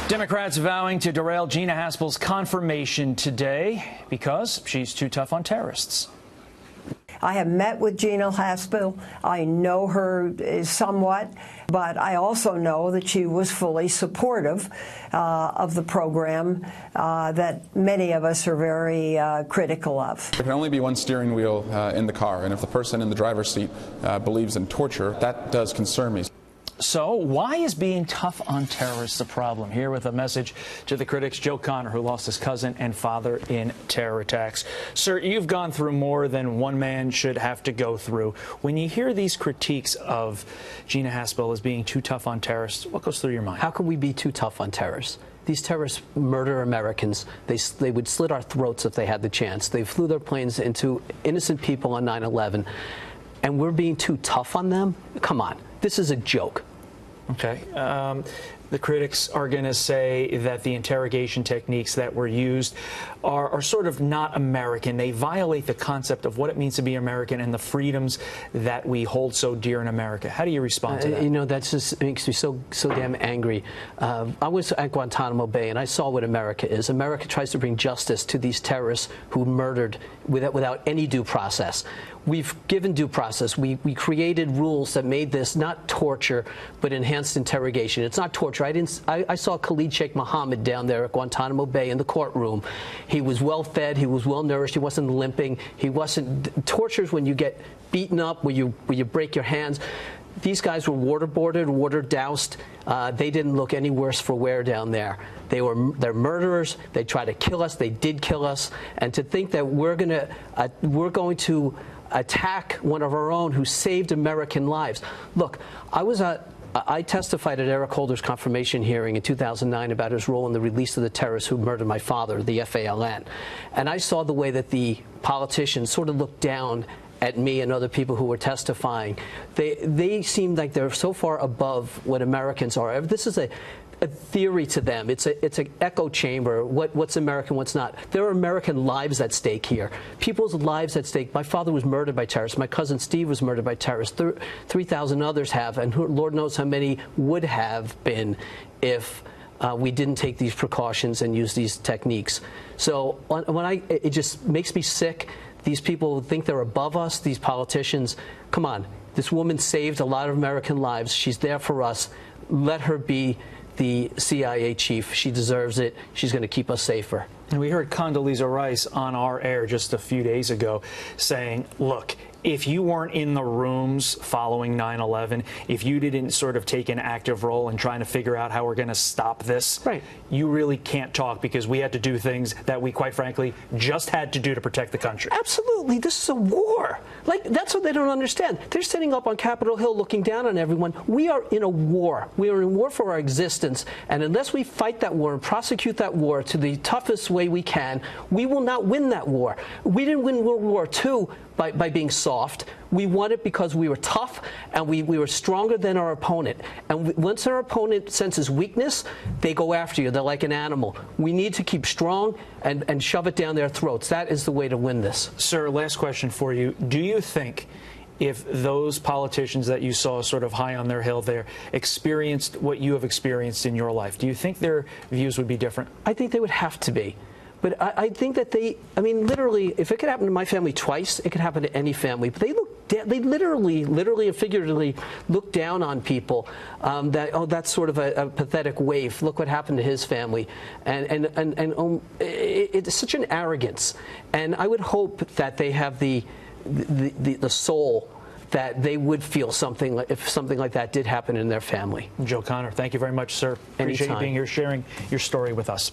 Democrats vowing to derail Gina Haspel's confirmation today because she's too tough on terrorists. I have met with Gina Haspel. I know her somewhat, but I also know that she was fully supportive of the program that many of us are very critical of. There can only be one steering wheel in the car, and if the person in the driver's seat believes in torture, that does concern me. So why is being tough on terrorists a problem? Here with a message to the critics, Joe Connor, who lost his cousin and father in terror attacks. Sir, you've gone through more than one man should have to go through. When you hear these critiques of Gina Haspel as being too tough on terrorists, what goes through your mind? How can we be too tough on terrorists? These terrorists murder Americans. They would slit our throats if they had the chance. They flew their planes into innocent people on 9/11. And we're being too tough on them? Come on. This is a joke. Okay. The critics are going to say that the interrogation techniques that were used are sort of not American. They violate the concept of what it means to be American and the freedoms that we hold so dear in America. How do you respond to that? You know, that just makes me so damn angry. I was at Guantanamo Bay, and I saw what America is. America tries to bring justice to these terrorists who murdered without any due process. We've given due process. We created rules that made this not torture, but enhanced interrogation. It's not torture. I saw Khalid Sheikh Mohammed down there at Guantanamo Bay in the courtroom. He was well fed. He was well nourished. He wasn't limping. He wasn't. Torture's when you get beaten up, where you break your hands. These guys were waterboarded, water doused. They didn't look any worse for wear down there. They're murderers. They tried to kill us. They did kill us. And to think that we're going to attack one of our own who saved American lives. Look, I testified at Eric Holder's confirmation hearing in 2009 about his role in the release of the terrorists who murdered my father, the FALN. And I saw the way that the politicians sort of looked down at me and other people who were testifying. They seemed like they're so far above what Americans are. This is a theory to them. It's an echo chamber. What's American, what's not. There are American lives at stake here. People's lives at stake. My father was murdered by terrorists. My cousin Steve was murdered by terrorists. 3,000 others have, and Lord knows how many would have been if we didn't take these precautions and use these techniques. So it just makes me sick. These people think they're above us, these politicians. Come on. This woman saved a lot of American lives. She's there for us. Let her be the CIA chief. She deserves it. She's going to keep us safer. And we heard Condoleezza Rice on our air just a few days ago saying, look, if you weren't in the rooms following 9/11, if you didn't sort of take an active role in trying to figure out how we're going to stop this, right, you really can't talk because we had to do things that we, quite frankly, just had to do to protect the country. Absolutely. This is a war. Like, that's what they don't understand. They're sitting up on Capitol Hill looking down on everyone. We are in a war. We are in war for our existence. And unless we fight that war and prosecute that war to the toughest way we can, we will not win that war. We didn't win World War II by being soft. We won it because we were tough and we were stronger than our opponent. And once our opponent senses weakness, they go after you. They're like an animal. We need to keep strong and shove it down their throats. That is the way to win this. Sir, last question for you. Do you think if those politicians that you saw sort of high on their hill there experienced what you have experienced in your life, do you think their views would be different? I think they would have to be. But I think that I mean, literally, if it could happen to my family twice, it could happen to any family. But they literally and figuratively look down on people. That's sort of a pathetic waif. Look what happened to his family, and it's such an arrogance. And I would hope that they have the soul that they would feel something if something like that did happen in their family. Joe Connor, thank you very much, sir. Appreciate you being here, sharing your story with us.